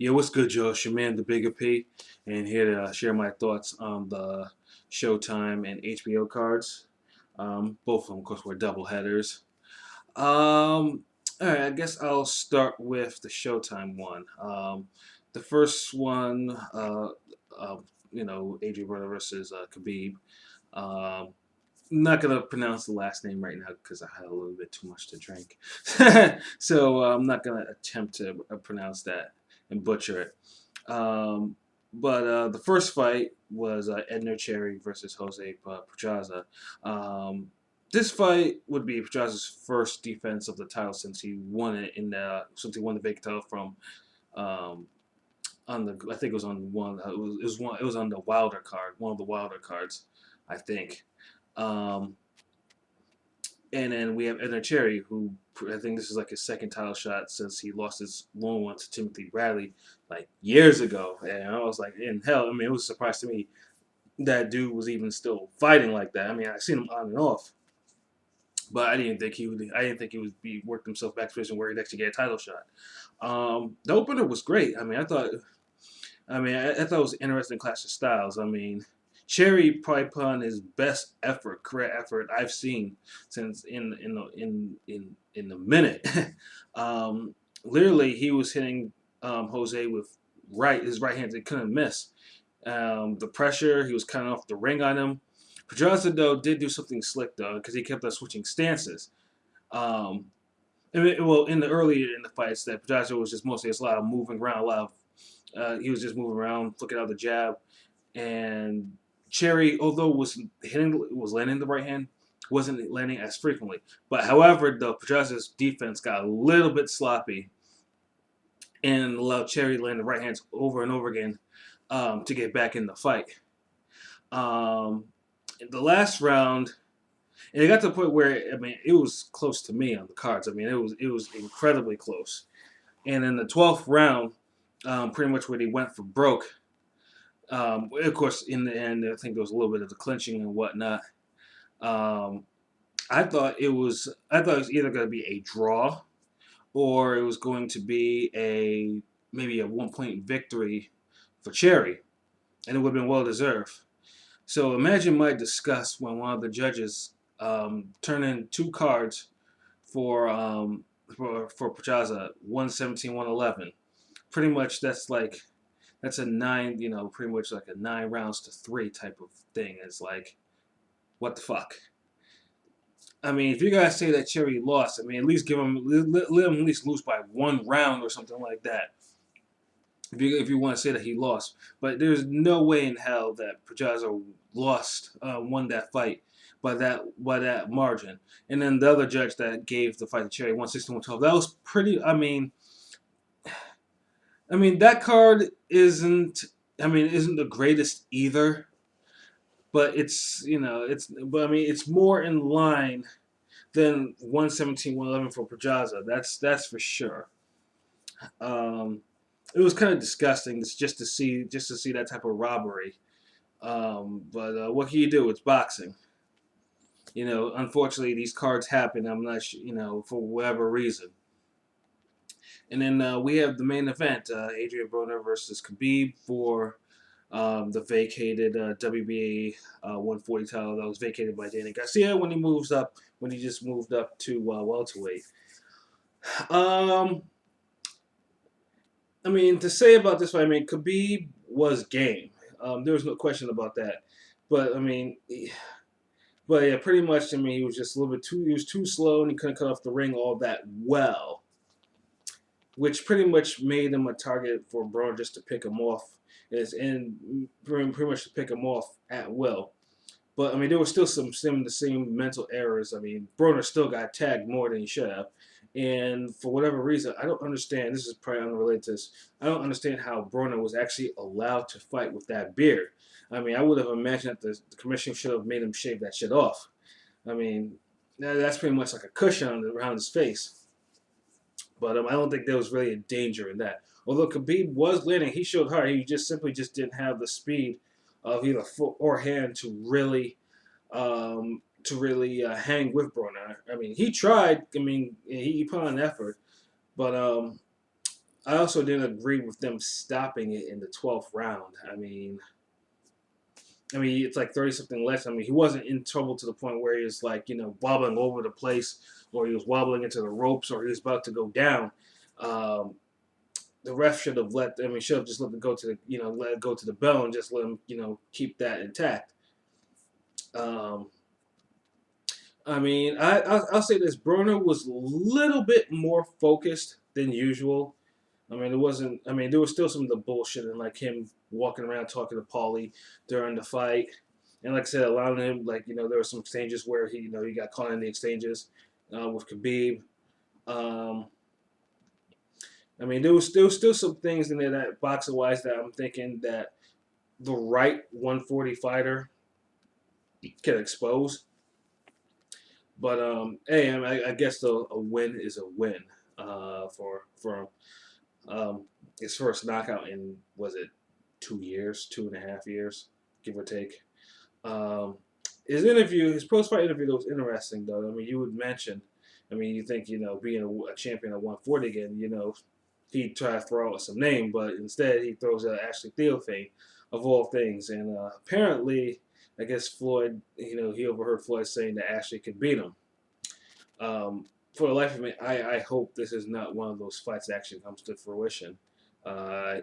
Yo, what's good, Joe? It's your man, the Bigga P, and here to share my thoughts on the Showtime and HBO cards. Both of them, of course, were double headers. All right, I guess I'll start with the Showtime one. The first one, uh, Adrien versus Khabib. Um, not gonna pronounce the last name right now because I had a little bit too much to drink, so I'm not gonna attempt to pronounce that and butcher it. But the first fight was Edner Cherry versus Jose Pedraza. This fight would be Pedraza's first defense of the title since he won it since he won the big title from um, on the I think it was on one it was on the Wilder card, one of the Wilder cards, I think. Um, and then we have Edner Cherry, who I think this is like his second title shot since he lost his long one to Timothy Bradley like years ago. And I was like, in hell, I mean, it was a surprise to me that dude was even still fighting like that. I mean, I've seen him on and off, but I didn't think he would. I didn't think he would be worked himself back to a position where he'd actually get a title shot. The opener was great. I mean, I thought. I thought it was an interesting clash of styles. I mean, Cherry probably put on his best effort, career effort I've seen since in the minute. Literally, he was hitting Jose with his right hand. He couldn't miss. The pressure, he was cutting off the ring on him. Pedraza though did do something slick though because he kept on switching stances. Um, well, in the fights, that Pedraza was just mostly a lot of moving around, a lot of he was just moving around, looking out the jab, and Cherry, although was landing the right hand, wasn't landing as frequently. But however, the Pedraza's defense got a little bit sloppy and allowed Cherry to land the right hands over and over again to get back in the fight. In the last round, and it got to the point where it was close to me on the cards. I mean, it was incredibly close. And in the 12th round, pretty much where they went for broke. Of course, in the end, I think there was a little bit of the clinching and whatnot. Um, I thought it was either going to be a draw or it was going to be maybe a 1 point victory for Cherry, and it would have been well deserved. So imagine my disgust when one of the judges turned in two cards for for Pedraza, 117, 111. Pretty much that's a nine, pretty much like a 9 rounds to 3 type of thing. It's like, what the fuck? I mean, if you guys say that Cherry lost, I mean, at least let him at least lose by 1 round or something like that. If you want to say that he lost, but there's no way in hell that Pedraza won that fight by that margin. And then the other judge that gave the fight to Cherry, 116, 112, that was pretty. I mean that card isn't the greatest either, but it's more in line than 117, 111 for Pedraza. That's for sure. Um, it was kind of disgusting just to see that type of robbery. But what can you do? It's boxing. Unfortunately, these cards happen. I'm not sure, for whatever reason. And then we have the main event, Adrien Broner versus Khabib for the vacated WBA 140 title that was vacated by Danny Garcia when he just moved up to welterweight. Um, to say about this fight, Khabib was game. There was no question about that. But yeah, pretty much. He was just a little bit too. He was too slow, and he couldn't cut off the ring all that well, which pretty much made him a target for Broner just to pick him off, and pretty much to pick him off at will. But there were still the same mental errors. Broner still got tagged more than he should have, and for whatever reason, I don't understand. This is probably unrelated to this. I don't understand how Broner was actually allowed to fight with that beard. I would have imagined that the commission should have made him shave that shit off. That's pretty much like a cushion around his face. But I don't think there was really a danger in that. Although Khabib was landing, he showed heart. He just simply didn't have the speed of either foot or hand to really hang with Broner. He tried. He put on effort, but I also didn't agree with them stopping it in the 12th round. I mean, it's like 30 something less. I mean, he wasn't in trouble to the point where he was like, wobbling over the place, or he was wobbling into the ropes, or he was about to go down. Um, the ref should have should have just let it go to let it go to the bell and just let him, keep that intact. Um, I'll say this: Broner was a little bit more focused than usual. I mean, it wasn't. I mean, there was still some of the bullshit and like him walking around talking to Paulie during the fight, and like I said, allowing him there were some exchanges where he got caught in the exchanges with Khabib. Um, there was still some things in there that boxing wise that I'm thinking that the right 140 fighter can expose. But hey, I guess a win is a win for his first knockout in, was it 2 years, 2.5 years, give or take. Um, his post-fight interview, that was interesting though. I mean, you would mention, you think being a champion at 140 again, he'd try to throw out some name, but instead he throws out Ashley Theophane, of all things, and apparently, I guess Floyd, he overheard Floyd saying that Ashley could beat him. For the life of me, I hope this is not one of those fights that actually comes to fruition. I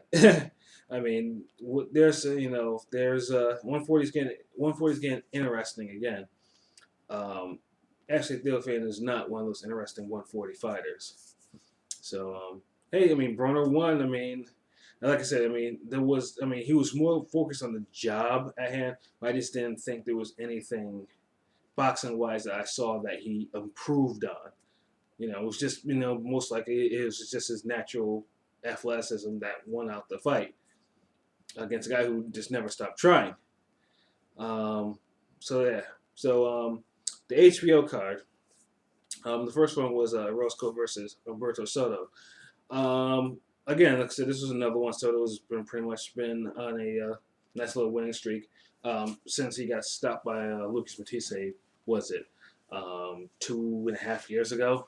mean, there's 140's getting interesting again. Um, Ashley Theophane is not one of those interesting 140 fighters. So hey, Broner won. Like I said, he was more focused on the job at hand. But I just didn't think there was anything boxing wise that I saw that he improved on. It was just, most likely it was just his natural athleticism that won out the fight against a guy who just never stopped trying. So yeah, so the HBO card. The first one was Roscoe versus Roberto Soto. Again, like I said, this was another one. Soto has pretty much been on a nice little winning streak since he got stopped by Lucas Matthysse. Was it 2.5 years ago?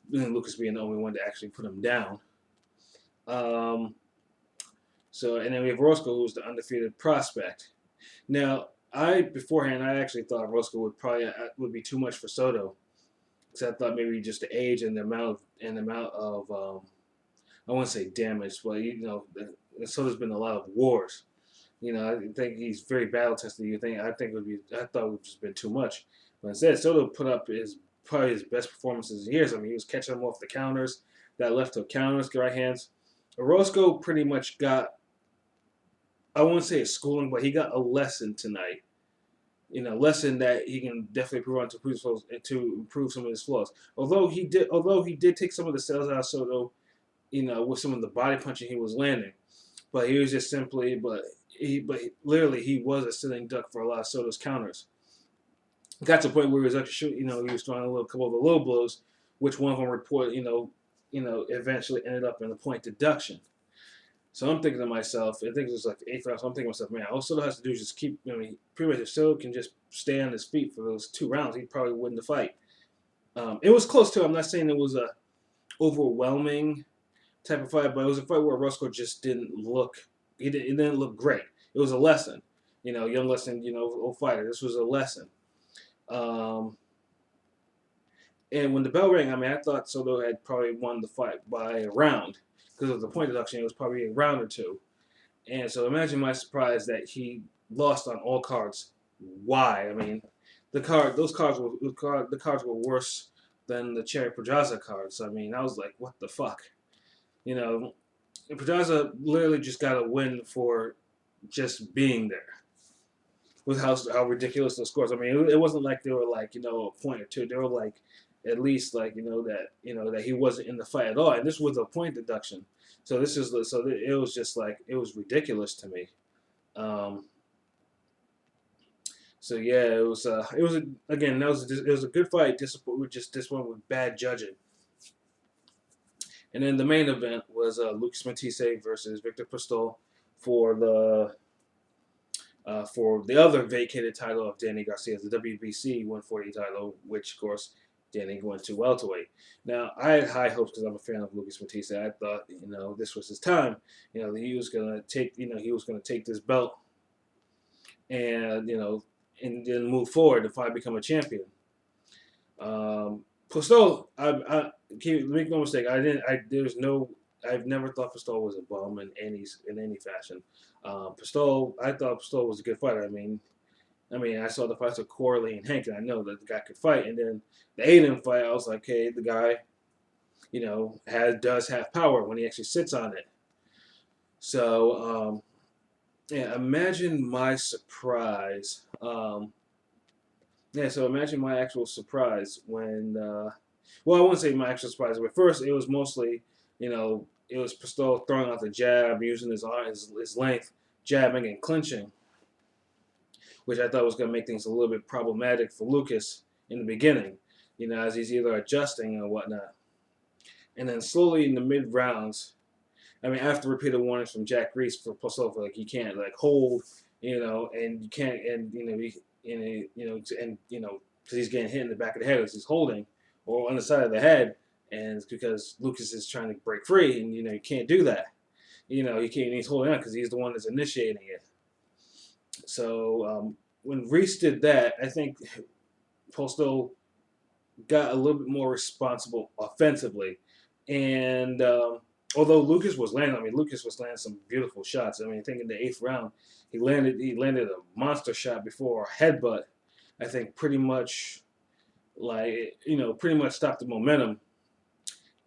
Lucas being the only one to actually put him down. And then we have Roscoe, who's the undefeated prospect. Now, beforehand I actually thought Roscoe would be too much for Soto, because I thought maybe just the age and the amount of I won't say damage, but Soto's been a lot of wars. I think he's very battle tested. I thought it would just been too much, but instead Soto put up probably his best performances in years. He was catching them off the counters, that left hook counters, right hands. Orozco pretty much got, I won't say a schooling, but he got a lesson tonight. Lesson that he can definitely improve on to improve some of his flaws. Although he did take some of the sales out of Soto, with some of the body punching he was landing, but he was just simply, literally he was a sitting duck for a lot of Soto's counters. Got to the point where he was actually shooting, he was throwing a couple of the low blows, which one of them eventually ended up in a point deduction. So I'm thinking to myself, I think it was like the 8th round, so I'm thinking to myself, man, all Soto has to do is just keep, pretty much if Soto can just stay on his feet for those 2 rounds, he'd probably win the fight. It was close too. I'm not saying it was a overwhelming type of fight, but it was a fight where Roscoe just didn't look, it didn't look great. It was a lesson, young lesson, old fighter. This was a lesson. And when the bell rang, I thought Soto had probably won the fight by a round, because of the point deduction. It was probably a round or two. And so imagine my surprise that he lost on all cards. Why? The cards were worse than the Cherry Pedraza cards. I was like, what the fuck? Pedraza literally just got a win for just being there, with how ridiculous those scores. It wasn't like they were like a point or two. They were like at least that he wasn't in the fight at all. And this was a point deduction. So it was just like, it was ridiculous to me. So yeah, it was a good fight. This one with bad judging. And then the main event was Lucas Matthysse versus Viktor Postol for the other vacated title of Danny Garcia, the WBC 140 title, which of course Then he went to welterweight. Now I had high hopes because I'm a fan of Lucas Matthysse. I thought this was his time. He was gonna take this belt and and then move forward to finally become a champion. Postol, make no mistake. I've never thought Postol was a bum in any fashion. Postol, I thought Postol was a good fighter. I saw the fights with Corley and Hank, and I know that the guy could fight. And then the Aiden fight, I was like, okay, the guy, does have power when he actually sits on it. So, yeah, imagine my surprise. So imagine my actual surprise when, well, I wouldn't say my actual surprise, but first it was mostly, it was Postol throwing out the jab, using his arm, his length, jabbing and clinching, which I thought was going to make things a little bit problematic for Lucas in the beginning, as he's either adjusting or whatnot. And then slowly in the mid rounds, after repeated warnings from Jack Reese for Postol, like he can't hold, and you can't, and because he's getting hit in the back of the head as he's holding, or on the side of the head, and it's because Lucas is trying to break free, and you can't do that. He can't. He's holding on because he's the one that's initiating it. So when Reese did that, I think Postol got a little bit more responsible offensively, and although Lucas was landing some beautiful shots. I think in the 8th round, he landed a monster shot before a headbutt. I think pretty much stopped the momentum,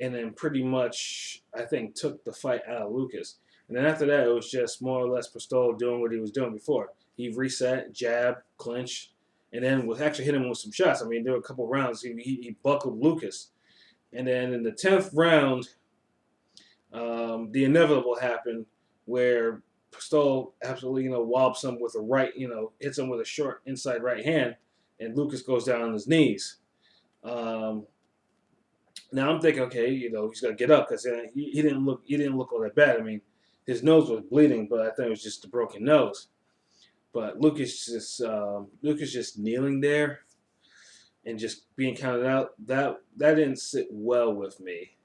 and then pretty much I think took the fight out of Lucas. And then after that, it was just more or less Postol doing what he was doing before. He reset, jab, clinch, and then was actually hitting him with some shots. There were a couple rounds he buckled Lucas, and then in the 10th round, the inevitable happened where Postol absolutely wobbles him with a right, hits him with a short inside right hand, and Lucas goes down on his knees. Now I'm thinking, okay, he's gonna get up because he didn't look all that bad. His nose was bleeding, but I think it was just a broken nose. But Lucas just kneeling there and just being counted out, that didn't sit well with me.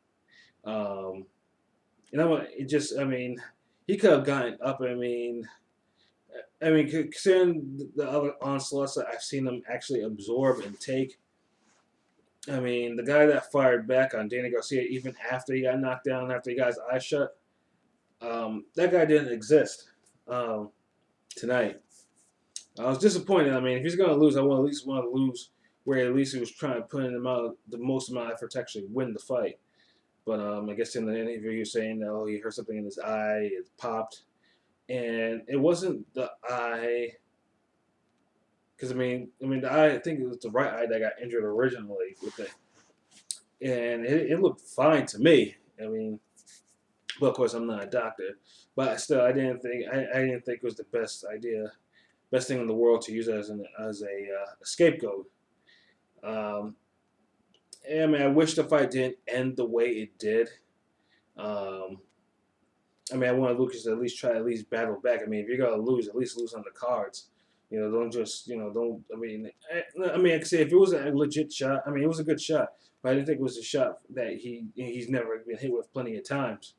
He could have gotten up. Considering the other onslaughts that I've seen him actually absorb and take. The guy that fired back on Danny Garcia even after he got knocked down, after he got his eyes shut, that guy didn't exist tonight. I was disappointed. If he's going to lose, I at least want to lose where at least he was trying to put in the most amount of effort to actually win the fight. But I guess in the interview he was saying that he heard something in his eye, it popped, and it wasn't the eye. Because the eye, I think it was the right eye that got injured originally with it, and it looked fine to me. Well, of course I'm not a doctor, but still, I didn't think it was the best thing in the world to use it as a scapegoat. I wish the fight didn't end the way it did. I wanted Lucas to at least try to battle back. If you're gonna lose, at least lose on the cards. Don't just don't. I could say if it was a legit shot, it was a good shot, but I didn't think it was a shot that he's never been hit with plenty of times.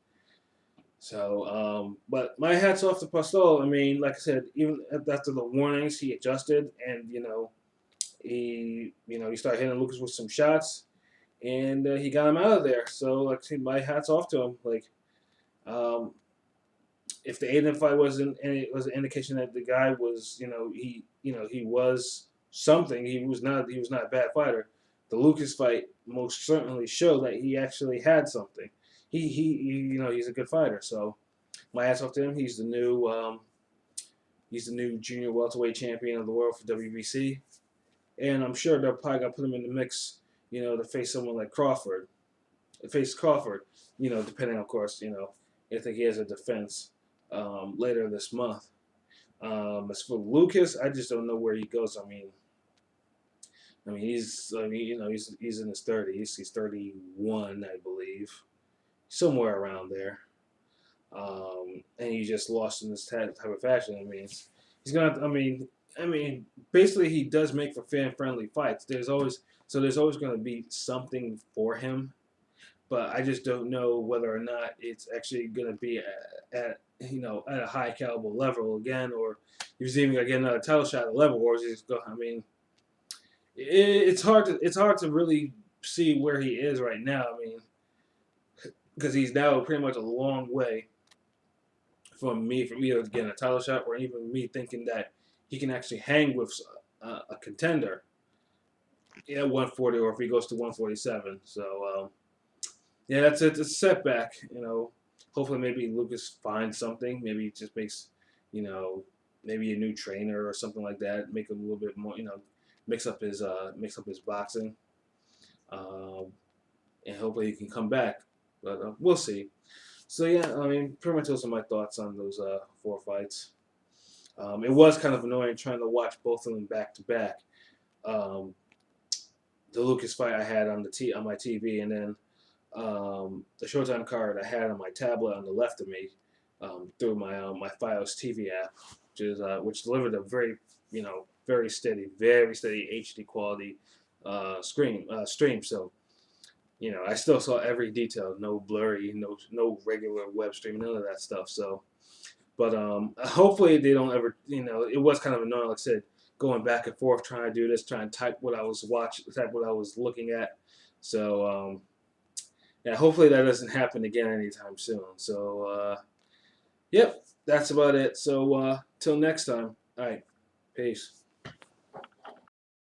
So, but my hats off to Postol. Like I said, even after the warnings, he adjusted, and he started hitting Lucas with some shots, and he got him out of there. So, my hats off to him. If the Aiden fight was an indication that the guy was, he was something. He was not a bad fighter. The Lucas fight most certainly showed that he actually had something. He's a good fighter. So my hats off to him. He's the new junior welterweight champion of the world for WBC, and I'm sure they're probably gonna put him in the mix, to face someone like Crawford. Depending, of course, if he has a defense later this month. As for Lucas, I just don't know where he goes. He's in his 30s. He's 31, I believe, somewhere around there. And he just lost in this type of fashion. He's gonna. I mean, basically, he does make for fan-friendly fights. There's always going to be something for him, but I just don't know whether or not it's actually going to be at a high caliber level again, or if he's even going to get another title shot at level, or is he just go? I mean, it's hard to really see where he is right now. I mean, because he's now pretty much a long way from either getting a title shot or even me thinking that he can actually hang with a contender at 140 or if he goes to 147. So yeah, that's it. It's a setback. Hopefully maybe Lucas finds something. Maybe he just makes you know maybe a new trainer or something like that. Make him a little bit more. Mix up his boxing. Um, and hopefully he can come back. But we'll see. So yeah, I mean, pretty much those are my thoughts on those 4 fights. It was kind of annoying trying to watch both of them back to back. Um, the Lucas fight I had on on my TV, and then the Showtime card I had on my tablet on the left of me through my Fios TV app, which delivered a very steady HD quality stream. So I still saw every detail, no blurry, no regular web stream, none of that stuff. So, but hopefully they don't ever. It was kind of annoying, like I said, going back and forth trying to do this, trying to type what I was watching, type what I was looking at. So yeah, hopefully that doesn't happen again anytime soon. So yep, that's about it. So till next time. All right, peace.